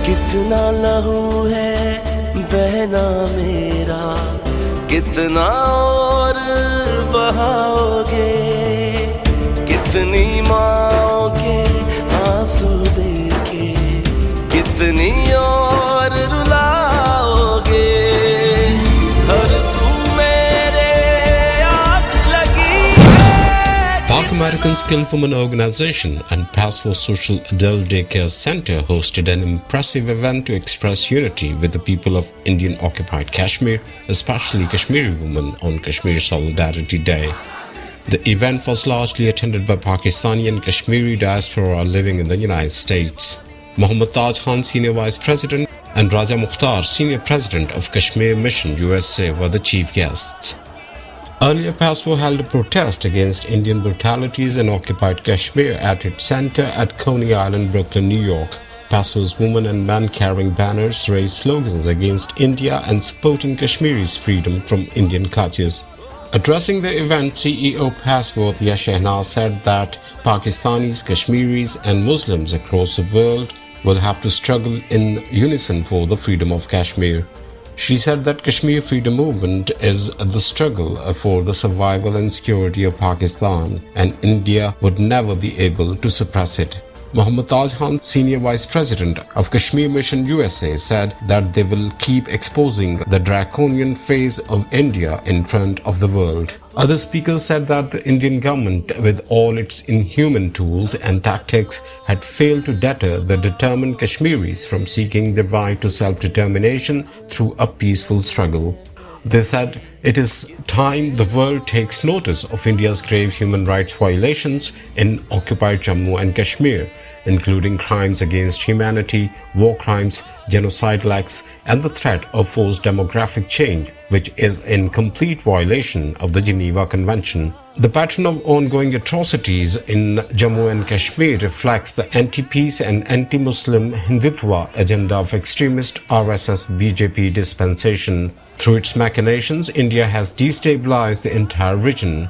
कितना लहू है बहना मेरा, कितना और बहाओगे, कितनी माँओं के आंसू देके कितनी और रुलाओगे। हर सू मेरे आग लगी है। Pak American Skilled Women Organization and Paswo Social Adult Daycare Center hosted an impressive event to express unity with the people of Indian Occupied Kashmir, especially Kashmiri women, on Kashmir Solidarity Day. The event was largely attended by Pakistani and Kashmiri diaspora living in the United States. Mukhtar, Senior Vice President, and Raja Mukhtar, Senior President of Kashmir Mission USA, were the chief guests. Earlier, Paswo held a protest against Indian brutalities in occupied Kashmir at its center at Coney Island, Brooklyn, New York. Paswo's women and men carrying banners raised slogans against India and supporting Kashmiris' freedom from Indian clutches. Addressing the event, CEO Paswo Shehnaz said that Pakistanis, Kashmiris and Muslims across the world will have to struggle in unison for the freedom of Kashmir. She said that Kashmir Freedom Movement is the struggle for the survival and security of Pakistan, and India would never be able to suppress it. Muhammad Taj Khan, Senior Vice President of Kashmir Mission USA, said that they will keep exposing the draconian face of India in front of the world. Other speakers said that the Indian government, with all its inhuman tools and tactics, had failed to deter the determined Kashmiris from seeking the right to self-determination through a peaceful struggle. They said it is time the world takes notice of India's grave human rights violations in occupied Jammu and Kashmir, including crimes against humanity, war crimes, genocidal acts, and the threat of forced demographic change, which is in complete violation of the Geneva Convention. The pattern of ongoing atrocities in Jammu and Kashmir reflects the anti-peace and anti-Muslim Hindutva agenda of extremist RSS-BJP dispensation. Through its machinations, India has destabilized the entire region.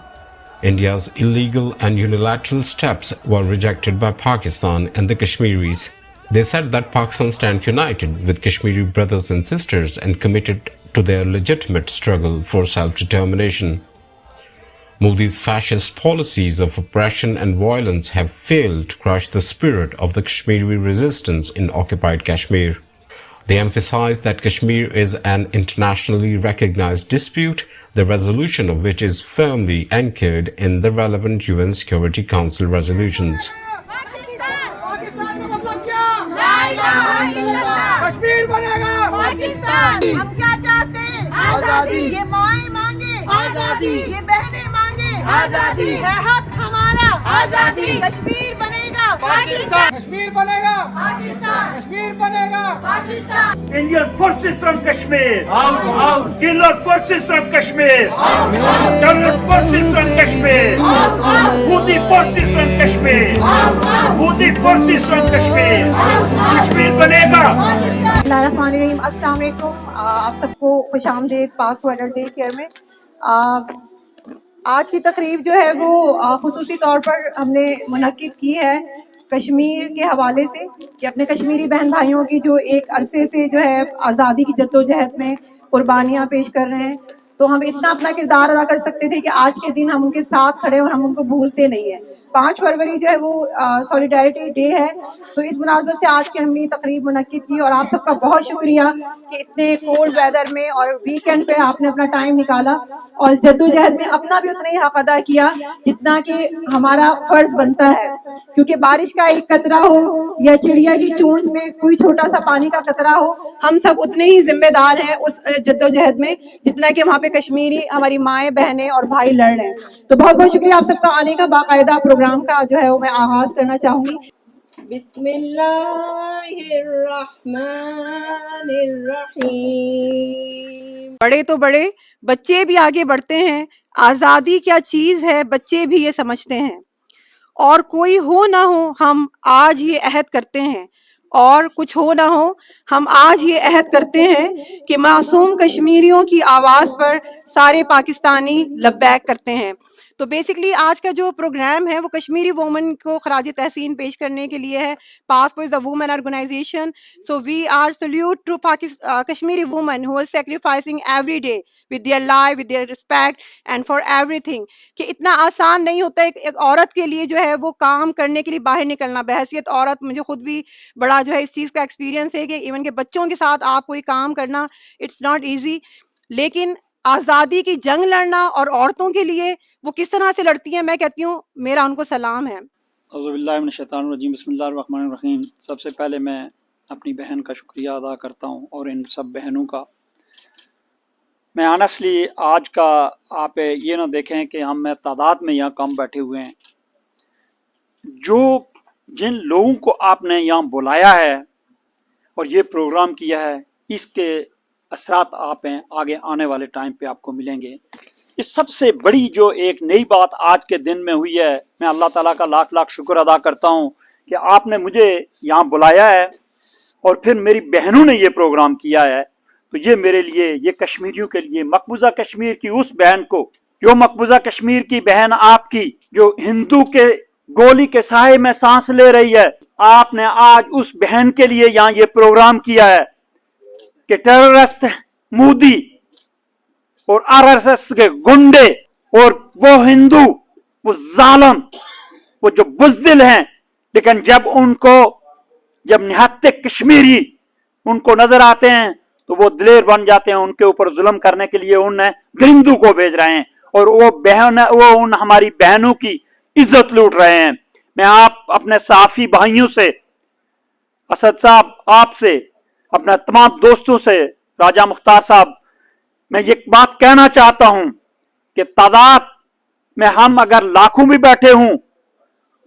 India's illegal and unilateral steps were rejected by Pakistan and the Kashmiris. They said that Pakistan stands united with Kashmiri brothers and sisters and committed to their legitimate struggle for self-determination. Modi's fascist policies of oppression and violence have failed to crush the spirit of the Kashmiri resistance in occupied Kashmir. They emphasize that Kashmir is an internationally recognized dispute, the resolution of which is firmly anchored in the relevant UN Security Council resolutions. Kashmir बनेगा पाकिस्तान। हम क्या चाहते हैं? आजादी। ये माएं मांगे आजादी, ये बहनें मांगे आजादी, है हक हमारा आजादी। कश्मीर बनेगा पाकिस्तान, कश्मीर बनेगा पाकिस्तान, कश्मीर बनेगा Pakistan. Indian forces from Kashmir, out. Killer forces from Kashmir, out. terrorist forces from Kashmir, out. Houthi forces from Kashmir, out. Houthi forces from Kashmir. Kashmir बनेगा बिस्मिल्लाहिर्रहमानिर्रहीम, अस्सलाम वालेकुम। आप सबको खुश आमदीद पासवो एडल्ट डे केयर में। आज की तकरीब जो है वो खुसूसी तौर पर हमने मुनक्किद की है कश्मीर के हवाले से कि अपने कश्मीरी बहन भाइयों की जो एक अरसे से जो है आज़ादी की जद्दोजहद में कुर्बानियाँ पेश कर रहे हैं, तो हम इतना अपना किरदार अदा कर सकते थे कि आज के दिन हम उनके साथ खड़े और हम उनको भूलते नहीं हैं। 5 फरवरी जो है वो सॉलिडारिटी डे है, तो इस मुनासबत से आज की हमने ये तकरीब मुनक्किद की और आप सबका बहुत शुक्रिया कि इतने कोल्ड वेदर में और वीकेंड पे आपने अपना टाइम निकाला और जद्दोजहद में अपना भी उतना ही हक अदा किया जितना कि हमारा फर्ज बनता है, क्योंकि बारिश का एक कतरा हो या चिड़िया की चोंच में कोई छोटा सा पानी का कतरा हो, हम सब उतने ही जिम्मेदार हैं उस जद्दोजहद में जितना कि वहाँ पे कश्मीरी हमारी माएँ बहनें और भाई लड़ रहे हैं। तो बहुत बहुत शुक्रिया आप सबका आने का। बाकायदा प्रोग्राम का जो है वो मैं आगाज करना चाहूंगी। बिस्मिल्लाहिर्रहमानिर्रहीम। बड़े तो बड़े, बच्चे भी आगे बढ़ते हैं। आज़ादी क्या चीज़ है बच्चे भी ये समझते हैं, और कोई हो ना हो हम आज ये अहद करते हैं, और कुछ हो ना हो हम आज ये अहद करते हैं कि मासूम कश्मीरियों की आवाज़ पर सारे पाकिस्तानी लब्बैक करते हैं। तो बेसिकली आज का जो प्रोग्राम है वो कश्मीरी वुमेन को खराज तहसीन पेश करने के लिए है। पासवो is a women organization, so we are salute to Kashmiri women who are sacrificing every day with their life, with their respect and for everything। कि इतना आसान नहीं होता एक औरत के लिए जो है वो काम करने के लिए बाहर निकलना। बहैसियत औरत मुझे खुद भी बड़ा जो है इस चीज़ का एक्सपीरियंस है कि इवन के बच्चों के साथ आप कोई काम करना इट्स नॉट ईजी, लेकिन आज़ादी की जंग लड़ना और औरतों के लिए वो किस तरह से लड़ती हैं, मैं कहती हूँ मेरा उनको सलाम है। औज़ुबिल्लाहिमिनश्शैतानिर्रजीम, बिस्मिल्लाहिर्रहमानिर्रहीम। सबसे पहले मैं अपनी बहन का शुक्रिया अदा करता हूँ और इन सब बहनों का। मैं ऑनेस्टली आज का आप ये ना देखें कि हम तादाद में यहाँ कम बैठे हुए हैं, जो जिन लोगों को आपने यहाँ बुलाया है और ये प्रोग्राम किया है, इसके असरात आप हैं आगे आने वाले टाइम पे आपको मिलेंगे। इस सबसे बड़ी जो एक नई बात आज के दिन में हुई है, मैं अल्लाह ताला का लाख लाख शुक्र अदा करता हूँ कि आपने मुझे यहाँ बुलाया है और फिर मेरी बहनों ने ये प्रोग्राम किया है। तो ये मेरे लिए, ये कश्मीरियों के लिए, मकबूजा कश्मीर की उस बहन को, जो मकबूजा कश्मीर की बहन आपकी जो हिंदू के गोली के साए में सांस ले रही है, आपने आज उस बहन के लिए यहाँ ये प्रोग्राम किया है कि टेररिस्ट मोदी और आरएसएस के गुंडे और वो हिंदू, वो जालिम, वो जो बुज़दिल हैं, लेकिन जब निहत्ते कश्मीरी उनको नजर आते हैं तो वो दिलेर बन जाते हैं, उनके ऊपर जुल्म करने के लिए उन्हें दरिंदू को भेज रहे हैं और वो उन हमारी बहनों की इज्जत लूट रहे हैं। मैं आप अपने साफी भाइयों से, असद साहब, आपसे, अपने तमाम दोस्तों से, राजा मुख्तार साहब, मैं ये बात कहना चाहता हूं कि तादाद में हम अगर लाखों भी बैठे हों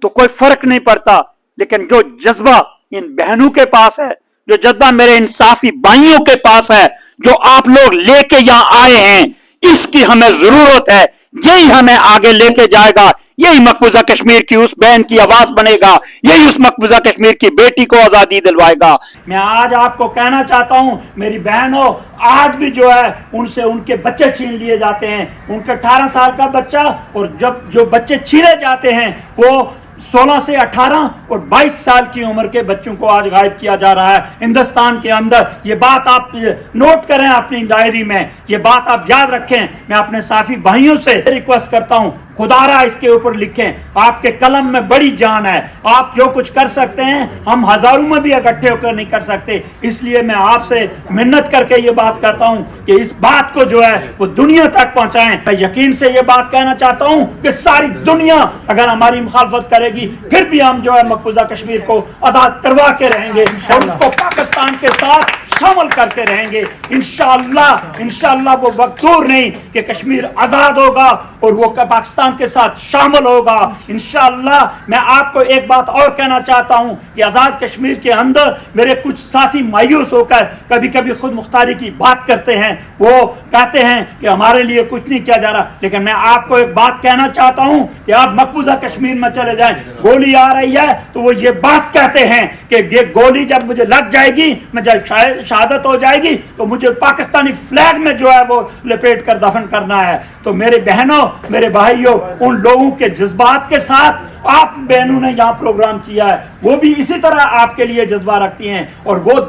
तो कोई फर्क नहीं पड़ता, लेकिन जो जज्बा इन बहनों के पास है, जो जज्बा मेरे इंसाफी भाइयों के पास है, जो आप लोग लेके यहाँ आए हैं, इसकी हमें जरूरत है। यही हमें आगे लेके जाएगा, यही मकबूजा कश्मीर की उस बहन की आवाज बनेगा, यही उस मकबूजा कश्मीर की बेटी को आजादी दिलवाएगा। मैं आज आपको कहना चाहता हूं, मेरी बहनों, आज भी जो है उनसे उनके बच्चे छीन लिए जाते हैं। उनका 18 साल का बच्चा, और जब जो बच्चे छीने जाते हैं वो 16 से 18 और 22 साल की उम्र के बच्चों को आज गायब किया जा रहा है हिंदुस्तान के अंदर। ये बात आप नोट करें अपनी डायरी में, ये बात आप याद रखें। मैं अपने साफी भाइयों से रिक्वेस्ट करता हूं, खुदारा इसके ऊपर लिखें। आपके कलम में बड़ी जान है, आप जो कुछ कर सकते हैं हम हजारों में भी इकट्ठे होकर नहीं कर सकते। इसलिए मैं आपसे मिन्नत करके ये बात कहता हूं कि इस बात को जो है वो दुनिया तक पहुंचाएं। मैं यकीन से ये बात कहना चाहता हूं कि सारी दुनिया अगर हमारी मुखालफत करेगी, फिर भी हम जो है मकबूजा कश्मीर को आजाद करवा के रहेंगे और उसको पाकिस्तान के साथ शामिल करके रहेंगे। इंशाअल्लाह वो वक्त दूर नहीं कि कश्मीर आजाद होगा और वो पाकिस्तान के साथ शामिल होगा इंशाअल्लाह। मैं आपको एक बात और कहना चाहता हूं कि आजाद कश्मीर के अंदर मेरे कुछ साथी मायूस होकर कभी कभी खुद मुख्तारी की बात करते हैं। वो कहते हैं कि हमारे लिए कुछ नहीं किया जा रहा, लेकिन मैं आपको एक बात कहना चाहता हूं कि आप मकबूजा कश्मीर में चले जाएं, गोली आ रही है तो वो ये बात कहते हैं कि ये गोली जब मुझे लग जाएगी, मैं जब शहादत हो जाएगी तो मुझे पाकिस्तानी फ्लैग में जो है वो लपेट कर दफन करना है। तो मेरे बहनों, मेरे भाइयों, उन लोगों के जज्बात के साथ आप बहनों ने यहाँ प्रोग्राम किया है, वो भी इसी तरह आपके लिए जज्बा रखती हैं। और वो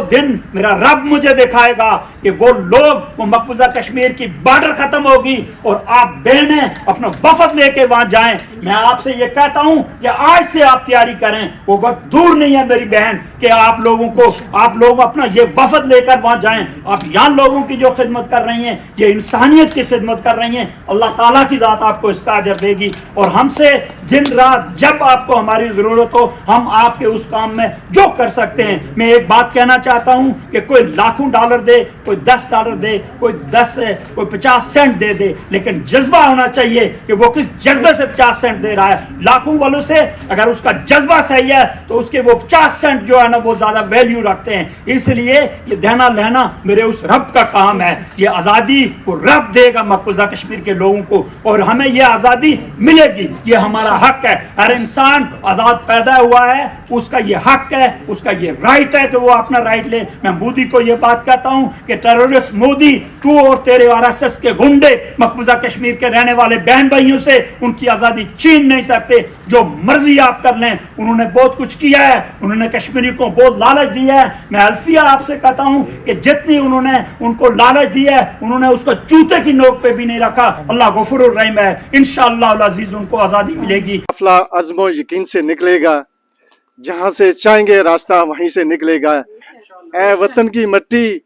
दिन मेरा रब मुझे दिखाएगा कि वो लोग, वो मकबूजा कश्मीर की बॉर्डर खत्म होगी और आप बहनें अपना वफद लेके वहां जाएं। मैं आपसे ये कहता हूं कि आज से आप तैयारी करें, वो वक्त दूर नहीं है मेरी बहन कि आप लोग अपना ये वफद लेकर वहां जाएं। आप यहाँ लोगों की जो खिदमत कर रही हैं, ये इंसानियत की खिदमत कर रही हैं, अल्लाह ताला की जात आपको इसका अजर देगी। और हमसे दिन रात जब आपको हमारी जरूरत हो, हम आपके उस काम में जो कर सकते हैं। मैं एक बात कहना चाहता हूं कि कोई लाखों डॉलर दे, कोई $10 दे, कोई 50 सेंट दे दे, लेकिन जज्बा होना चाहिए कि वो किस जज्बे से 50 सेंट दे रहा है। लाखों वालों से अगर उसका जज्बा सही है तो उसके वो 50 सेंट जो है ना वो ज्यादा वैल्यू रखते हैं। इसलिए ये देना लेना मेरे उस रब का काम है। ये आजादी को रब देगा मकबूजा कश्मीर के लोगों को, और हमें ये आजादी मिलेगी, ये हमारा हक है। हर इंसान आजाद पैदा हुआ है, उसका ये हक है, उसका ये राइट है कि वो अपना राइट ले। मैं मोदी को ये बात कहता हूं कि टेररिस्ट मोदी, तू और तेरे आरएसएस के गुंडे मकबूजा कश्मीर के रहने वाले बहन भाइयों से उनकी आजादी छीन नहीं सकते। जो मर्जी आप कर लें, उन्होंने बहुत कुछ किया है, उन्होंने कश्मीरी को बहुत लालच दिया है। मैं अल्फिया आपसे कहता हूं कि जितनी उन्होंने उनको लालच दी है, उन्होंने उसको जूते की नोक पे भी नहीं रखा। अल्लाह गफूरुर रहीम है, इंशाअल्लाह अज़ीज उनको आजादी मिलेगी। काफिला अज़्म यकीन से निकलेगा, जहाँ से चाहेंगे रास्ता वहीं से निकलेगा। ऐ वतन की मिट्टी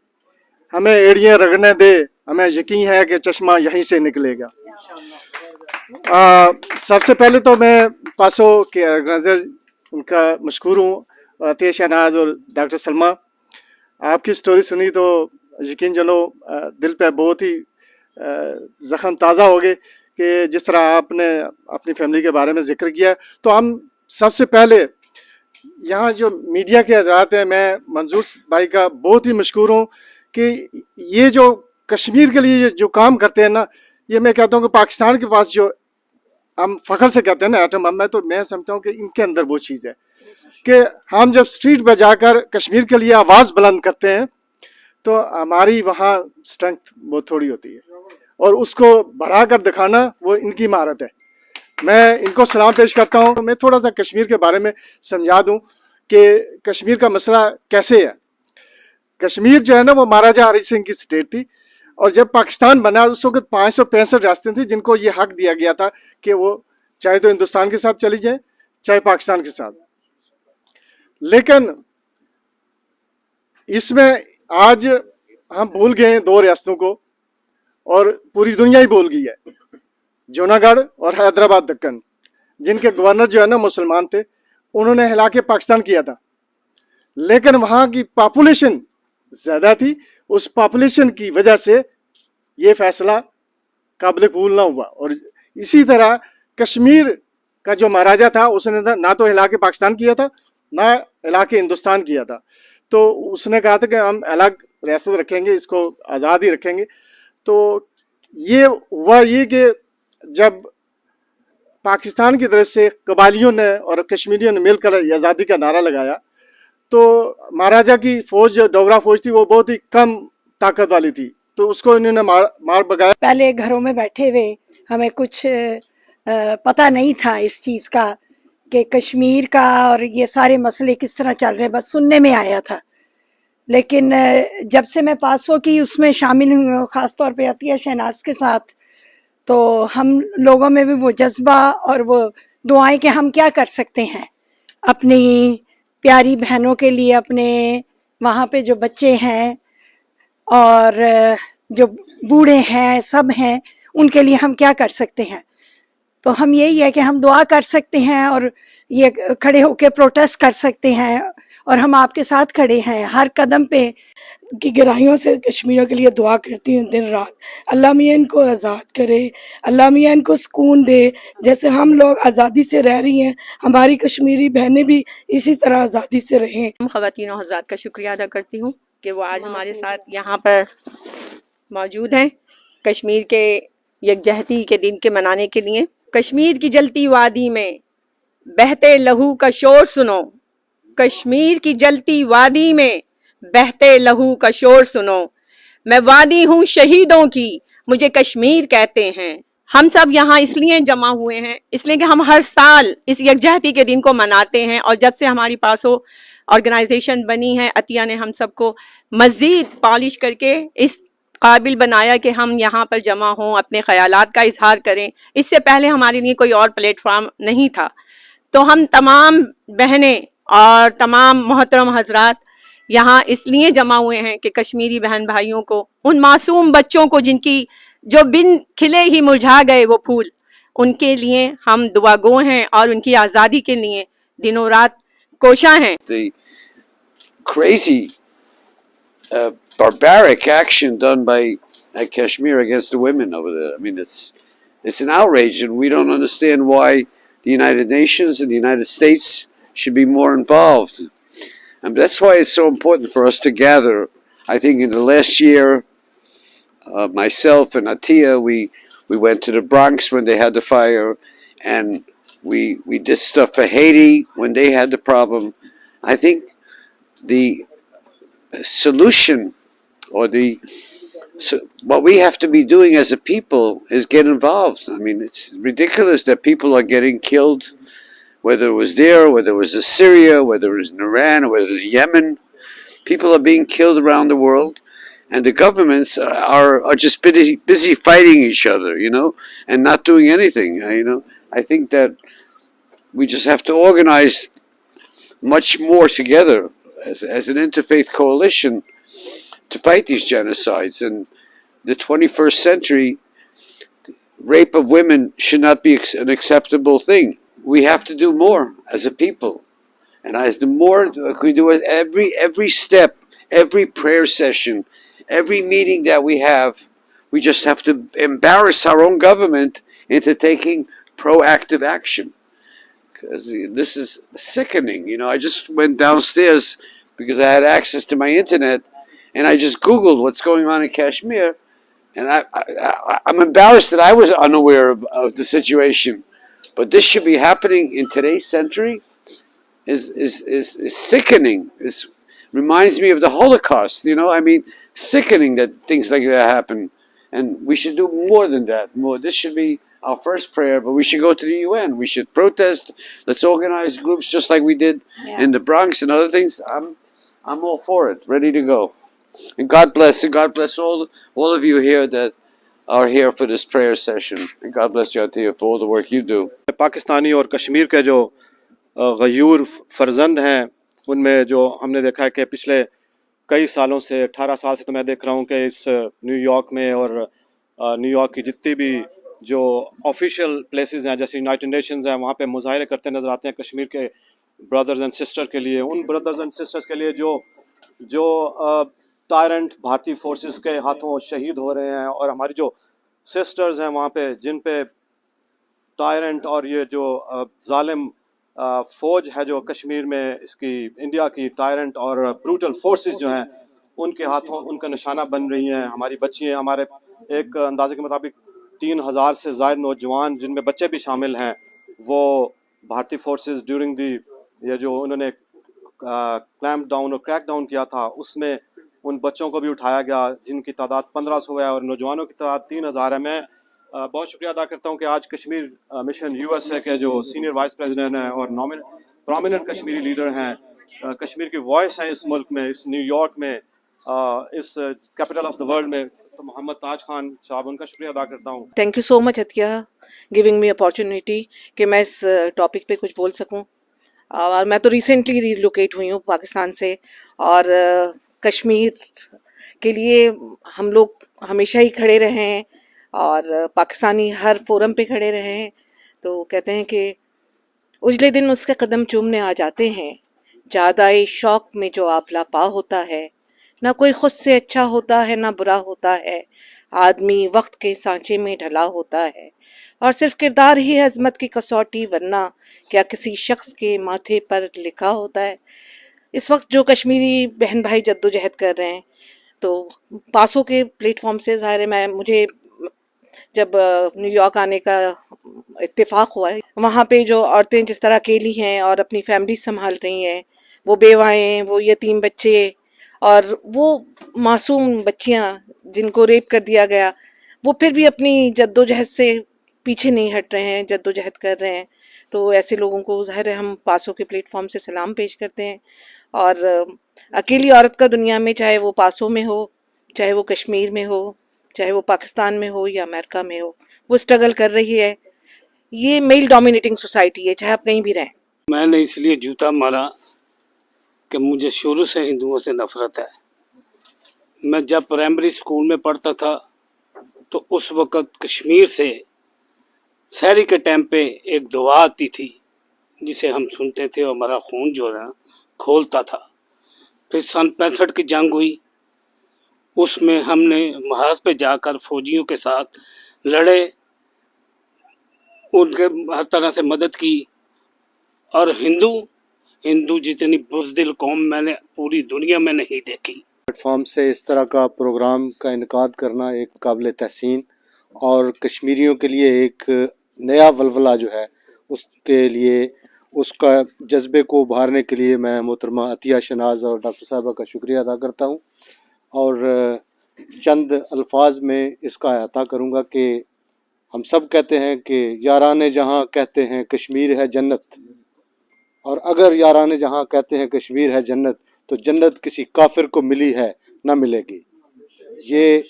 हमें एड़ियाँ रगड़ने दे, हमें यकीन है कि चश्मा यहीं से निकलेगा। सबसे पहले तो मैं पासो के ऑर्गेनाइजर उनका मशकूर हूँ, तेज शहनाज और डॉक्टर सलमा। आपकी स्टोरी सुनी तो यकीन जनो दिल पे बहुत ही ज़ख्म ताज़ा हो गए कि जिस तरह आपने अपनी फैमिली के बारे में जिक्र किया। तो हम सबसे पहले यहाँ जो मीडिया के हजरात हैं, मैं मंजूर भाई का बहुत ही मशकूर हूँ कि ये जो कश्मीर के लिए जो काम करते हैं ना, ये मैं कहता हूँ कि पाकिस्तान के पास जो हम फ़ख्र से कहते हैं ना एटम बम है, तो मैं समझता हूँ कि इनके अंदर वो चीज़ है कि हम जब स्ट्रीट पर जाकर कश्मीर के लिए आवाज़ बुलंद करते हैं तो हमारी वहाँ स्ट्रेंथ बहुत थोड़ी होती है, और उसको बढ़ा कर दिखाना वो इनकी महारत है। मैं इनको सलाम पेश करता हूँ। मैं थोड़ा सा कश्मीर के बारे में समझा दूँ कि कश्मीर का मसला कैसे है। कश्मीर जो है ना वो महाराजा हरी सिंह की स्टेट थी, और जब पाकिस्तान बना उस वक्त 565 रियासतें थी जिनको ये हक दिया गया था कि वो चाहे तो हिंदुस्तान के साथ चली जाए चाहे पाकिस्तान के साथ। लेकिन इसमें आज हम भूल गए हैं 2 रियासतों को, और पूरी दुनिया ही भूल गई है, जूनागढ़ और हैदराबाद दक्कन, जिनके गवर्नर जो है ना मुसलमान थे, उन्होंने हिला के पाकिस्तान किया था। लेकिन वहाँ की पॉपुलेशन ज़्यादा थी, उस पॉपुलेशन की वजह से ये फैसला काबिल कबूल ना हुआ। और इसी तरह कश्मीर का जो महाराजा था उसने ना तो हिला के पाकिस्तान किया था ना हिला के हिंदुस्तान किया था। तो उसने कहा था कि हम अलग रियासत रखेंगे, इसको आज़ाद ही रखेंगे। तो ये हुआ ये कि जब पाकिस्तान की तरफ से कबालियों ने और कश्मीरियों ने मिलकर आज़ादी का नारा लगाया, तो महाराजा की फौज जो डोगरा फौज थी वो बहुत ही कम ताकत वाली थी, तो उसको इन्होंने मार भगाया। पहले घरों में बैठे हुए हमें कुछ पता नहीं था इस चीज़ का कि कश्मीर का और ये सारे मसले किस तरह चल रहे हैं, बस सुनने में आया था। लेकिन जब से मैं पासवो की उसमें शामिल हुई, ख़ास तौर पे अतिया शहनाज के साथ, तो हम लोगों में भी वो जज्बा और वो दुआएं कि हम क्या कर सकते हैं अपनी प्यारी बहनों के लिए, अपने वहाँ पे जो बच्चे हैं और जो बूढ़े हैं सब हैं, उनके लिए हम क्या कर सकते हैं। तो हम यही है कि हम दुआ कर सकते हैं और ये खड़े होकर प्रोटेस्ट कर सकते हैं, और हम आपके साथ खड़े हैं हर कदम पे। की गहराइयों से कश्मीरियों के लिए दुआ करती हूँ दिन रात। अल्लाह मियाँ इनको आज़ाद करे, अल्लाह मियाँ इनको सुकून दे। जैसे हम लोग आज़ादी से रह रही हैं, हमारी कश्मीरी बहनें भी इसी तरह आज़ादी से रहें। ख़वातीन हज़रात का शुक्रिया अदा करती हूँ कि वो आज हमारे साथ यहाँ पर موجود ہیں کشمیر کے یکجہتی کے دن کے منانے کے لیے. کشمیر کی جلتی وادی میں بہتے لہو کا شور سنو, کشمیر کی جلتی وادی میں بہتے لہو کا شور سنو, میں وادی ہوں شہیدوں کی, مجھے کشمیر کہتے ہیں. ہم سب یہاں اس لیے جمع ہوئے ہیں, اس لیے کہ ہم ہر سال اس یکجہتی کے دن کو مناتے ہیں, اور جب سے ہماری پاسو آرگنائزیشن بنی ہے, عطیہ نے ہم سب کو مزید پالش کر کے اس قابل بنایا کہ ہم یہاں پر جمع ہوں, اپنے خیالات کا اظہار کریں. اس سے پہلے ہمارے لیے کوئی اور پلیٹ فارم نہیں تھا. تو ہم تمام بہنیں اور تمام محترم حضرات یہاں اس لیے جمع ہوئے ہیں کہ کشمیری بہن بھائیوں کو, ان معصوم بچوں کو جن کی جو بن کھلے ہی مرجھا گئے وہ پھول, ان کے لیے ہم دعا گو ہیں اور ان کی آزادی کے لیے دنوں رات کوشاں ہیں. The crazy, barbaric action done by Kashmir against the women over there. I mean, it's an outrage, and we don't understand why the United Nations and the United States should be more involved. And that's why it's so important for us to gather. I think in the last year, myself and Atiyah, we went to the Bronx when they had the fire, and we did stuff for Haiti when they had the problem. I think the solution, or what we have to be doing as a people is get involved. I mean, it's ridiculous that people are getting killed, whether it was there, whether it was in Syria, whether it was in Iran, or whether it was Yemen. People are being killed around the world, and the governments are just busy fighting each other, and not doing anything. I think that we just have to organize much more together as an interfaith coalition to fight these genocides. And the 21st century, rape of women should not be an acceptable thing. We have to do more as a people. And as the more we do it, every step, every prayer session, every meeting that we have, we just have to embarrass our own government into taking proactive action. Because this is sickening. I just went downstairs because I had access to my internet, and I just Googled what's going on in Kashmir, and I'm embarrassed that I was unaware of the situation. But this should be happening in today's century. Is sickening. It reminds me of the Holocaust. Sickening that things like that happen, and we should do more than that. More. This should be our first prayer, but we should go to the UN. We should protest. Let's organize groups just like we did in the Bronx and other things. I'm all for it, ready to go. And God bless all of you here that are here for this prayer session. And God bless you, Atiyah, for all the work you do. Pakistani اور کشمیر کے جو غیور فرزند ہیں, ان میں جو ہم نے دیکھا ہے کہ پچھلے کئی سالوں سے 18 سال سے تو میں دیکھ رہا ہوں کہ اس نیو یارک میں اور نیو یارک کی جتنی بھی جو آفیشیل پلیسز ہیں جیسے یونائٹڈ نیشنز ہیں, وہاں پہ مظاہرے کرتے نظر آتے ہیں کشمیر کے برادرز اینڈ سسٹر کے لیے, ان برادرز اینڈ سسٹرز کے لیے جو ٹائرنٹ بھارتی فورسز کے ہاتھوں شہید ہو رہے ہیں, اور ہماری جو سسٹرز ہیں وہاں پہ جن پہ ٹائرنٹ اور یہ جو ظالم فوج ہے جو کشمیر میں اس کی انڈیا کی ٹائرنٹ اور بروٹل فورسز جو ہیں ان کے ہاتھوں ان کا نشانہ بن رہی ہیں. ہماری بچی ہیں, ہمارے ایک اندازے کے مطابق 3000 سے زائد نوجوان جن میں بچے بھی شامل ہیں, وہ بھارتی فورسز ڈیورنگ دی یہ جو انہوں نے کلیمپ ڈاؤن اور کریک ڈاؤن کیا تھا, اس میں ان بچوں کو بھی اٹھایا گیا جن کی تعداد 1500 ہے اور نوجوانوں کی تعداد 3000 ہے. میں بہت شکریہ ادا کرتا ہوں کہ آج Kashmir mission U S A کے جو سینئر وائس پریزیڈنٹ ہیں اور پرومیننٹ کشمیری لیڈر ہیں, کشمیر کی وائس ہیں اس ملک میں, اس نیو یارک میں, اس کیپٹل آف دا ورلڈ میں, تو محمد تاج خان صاحب ان کا شکریہ ادا کرتا ہوں. Thank you so much Atiya giving me opportunity کہ میں اس ٹاپک پہ کچھ بول سکوں. اور میں تو ریسنٹلی ریلوکیٹ ہوئی ہوں پاکستان سے, اور کشمیر کے لیے ہم لوگ ہمیشہ ہی کھڑے رہے ہیں اور پاکستانی ہر فورم پہ کھڑے رہے ہیں. تو کہتے ہیں کہ اجلے دن اس کے قدم چومنے آ جاتے ہیں, جادائے شوق میں جو آپ لاپا ہوتا ہے, نہ کوئی خود سے اچھا ہوتا ہے نہ برا ہوتا ہے, آدمی وقت کے سانچے میں ڈھلا ہوتا ہے, اور صرف کردار ہی عظمت کی کسوٹی, ورنہ کیا کسی شخص کے ماتھے پر لکھا ہوتا ہے. اس وقت جو کشمیری بہن بھائی جدوجہد کر رہے ہیں, तो पासो के प्लेटफॉर्म से ज़ाहिर है मुझे जब न्यूयॉर्क आने का इत्तेफाक हुआ है, वहाँ पे जो औरतें जिस तरह अकेली हैं और अपनी फैमिली संभाल रही हैं, वो बेवाएँ हैं, वो यतीम बच्चे और वो मासूम बच्चियाँ जिनको रेप कर दिया गया, वो फिर भी अपनी जद्दोजहद से पीछे नहीं हट रहे हैं, जद्दोजहद कर रहे हैं। तो ऐसे लोगों को ज़ाहिर है हम पासो के प्लेटफॉर्म से सलाम पेश करते हैं। और अकेली औरत का दुनिया में, चाहे वो पासो में हो, चाहे वो कश्मीर में हो, चाहे वो पाकिस्तान में हो या अमेरिका में हो, वो स्ट्रगल कर रही है। ये मेल डोमिनेटिंग सोसाइटी है, चाहे आप कहीं भी रहें। मैंने इसलिए जूता मारा कि मुझे शुरू से हिंदुओं से नफरत है। मैं जब प्राइमरी स्कूल में पढ़ता था तो उस वक़्त कश्मीर से शहरी के टाइम पे एक दुआ आती थी जिसे हम सुनते थे और हमारा खून जो है खोलता था। फिर सन 65 की जंग हुई, उसमें हमने महाज पे जाकर फौजियों के साथ लड़े, उनके हर तरह से मदद की। और हिंदू जितनी बुज़दिल कौम मैंने पूरी दुनिया में नहीं देखी। प्लेटफॉर्म से इस तरह का प्रोग्राम का इनकाद करना एक काबिल तहसीन और कश्मीरियों के लिए एक नया वलवला जो है उसके लिए, उसका जज्बे को उभारने के लिए मैं मोहतरमा अतिया शनाज और डॉक्टर साहबा का शुक्रिया अदा करता हूँ। और चंद अल्फाज में इसका अहाता करूँगा कि हम सब कहते हैं कि याराने जहाँ कहते हैं कश्मीर है जन्नत, और अगर याराने जहाँ कहते हैं कश्मीर है जन्नत तो जन्नत किसी काफिर को मिली है ना मिलेगी। ये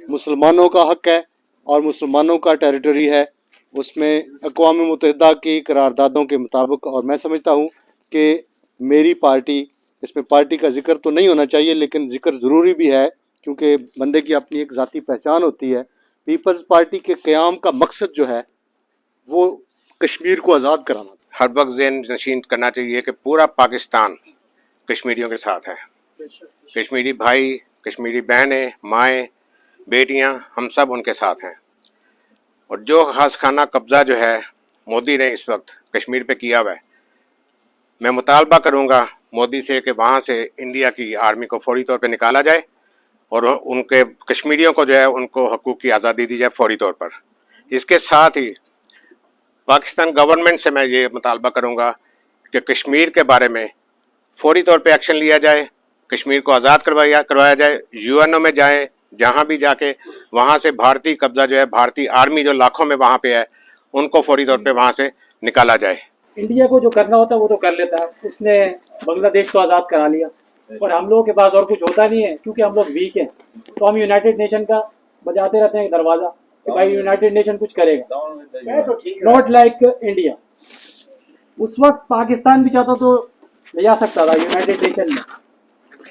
मुसलमानों का हक है और मुसलमानों का टेरिटरी है, उसमें अक़वाम मुत्तहिदा की करारदादों के मुताबिक। और मैं समझता हूँ कि मेरी पार्टी, इसमें पार्टी का जिक्र तो नहीं होना चाहिए लेकिन जिक्र ज़रूरी भी है क्योंकि बंदे की अपनी एक ज़ाती पहचान होती है। पीपल्स पार्टी के क़याम का मकसद जो है वो कश्मीर को आज़ाद कराना। हर वक्त ज़हन नशीन करना चाहिए कि पूरा पाकिस्तान कश्मीरियों के साथ है। कश्मीरी भाई, कश्मीरी बहनें, माएँ, बेटियां, हम सब उनके साथ हैं। और जो खास खाना कब्ज़ा जो है मोदी ने इस वक्त कश्मीर पे किया हुआ है, मैं मुतालबा करूंगा मोदी से कि वहाँ से इंडिया की आर्मी को फौरी तौर पे निकाला जाए और उनके कश्मीरियों को जो है उनको हकूक़ की आज़ादी दी जाए फौरी तौर पर। इसके साथ ही पाकिस्तान गवर्नमेंट से मैं ये मुतालबा करूंगा कि कश्मीर के बारे में फौरी तौर पे एक्शन लिया जाए, कश्मीर को आज़ाद करवाया जाए, यूएनओ में जाए, जहाँ भी जाके वहाँ से भारतीय कब्जा जो है, भारतीय आर्मी जो लाखों में वहाँ पे है, उनको फौरी तौर पे वहाँ से निकाला जाए। इंडिया को जो करना होता है वो तो कर लेता है, उसने बांग्लादेश को आज़ाद करा लिया और हम लोगों के पास और कुछ होता नहीं है क्योंकि हम लोग वीक हैं। तो हम यूनाइटेड नेशन का बजाते रहते हैं दरवाज़ा कि भाई यूनाइटेड नेशन कुछ करेगा, नॉट लाइक इंडिया। उस वक्त पाकिस्तान भी चाहता तो ले जा सकता था यूनाइटेड नेशन में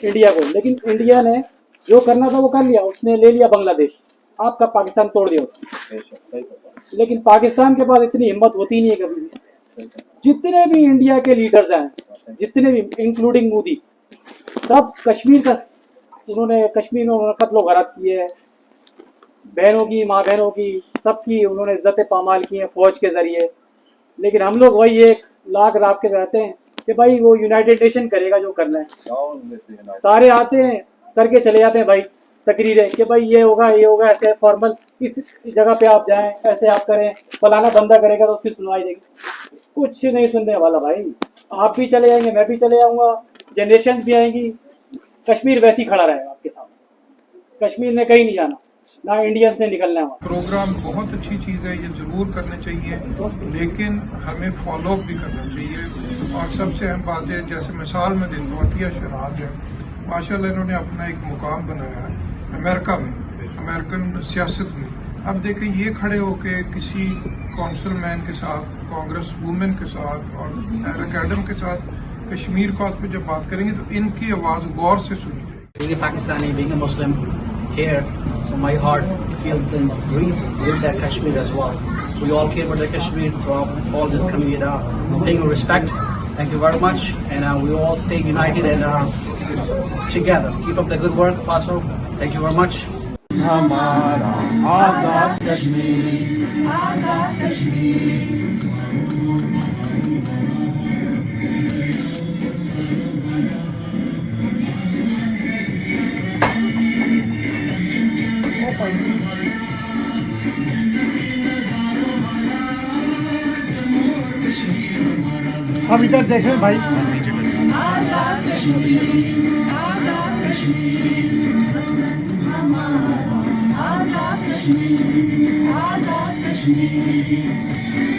इंडिया को, लेकिन इंडिया ने जो करना था वो कर लिया, उसने ले लिया बांग्लादेश, आपका पाकिस्तान तोड़ दिया। लेकिन पाकिस्तान के पास इतनी हिम्मत होती नहीं है कभी भी। जितने भी इंडिया के लीडर्स हैं, जितने भी इंक्लूडिंग मोदी, सब कश्मीर का उन्होंने कश्मीर में उन्होंने कत्लो गारत किए है, बहनों की, माँ बहनों की, सबकी उन्होंने इज्जतें पामाल की हैं फौज के जरिए। लेकिन हम लोग वही एक लाख रात के रहते हैं कि भाई वो यूनाइटेड नेशन करेगा जो करना है। सारे आते हैं करके चले जाते हैं भाई तकरीरें कि भाई ये होगा ऐसे फॉर्मल, इस जगह पे आप जाएं, ऐसे आप करें, फलाना बंदा करेगा तो उसकी सुनवाई देगी। कुछ नहीं सुनने वाला भाई। आप भी चले जाएंगे, मैं भी चले जाऊंगा, जनरेशन भी आएंगी, कश्मीर वैसे ही खड़ा रहेगा आपके सामने। कश्मीर ने कहीं नहीं जाना, ना इंडियंस ने निकलना है। प्रोग्राम बहुत अच्छी चीज़ है, ये ज़रूर करना चाहिए, लेकिन हमें फॉलो भी करना चाहिए। और सबसे अहम बात है, जैसे मिसाल में देता हूँ, अतिया शनाज है, माशाल्लाह इन्होंने अपना एक मुकाम बनाया है अमेरिका में, अमेरिकन सियासत में। अब देखें, ये खड़े होके किसी काउंसिलमैन के साथ, कांग्रेस वुमेन के साथ और एरिक एडम के साथ कश्मीर कॉज पे जब बात करेंगे तो इनकी आवाज़ गौर से सुनिए। Being a Pakistani, being a Muslim here, so my heart feels and breathes with that Kashmir as well. We all care about the Kashmir throughout all this coming year. Paying respect. Thank you very much, and we all stay united and together. Keep up the good work, Paswo. Thank you very much. हमारा आजाद कश्मीर, आजाद कश्मीर। सब इधर देखें भाई। आजाद कश्मीर, आजाद कश्मीर, हमारा आजाद कश्मीर, आजाद कश्मीर।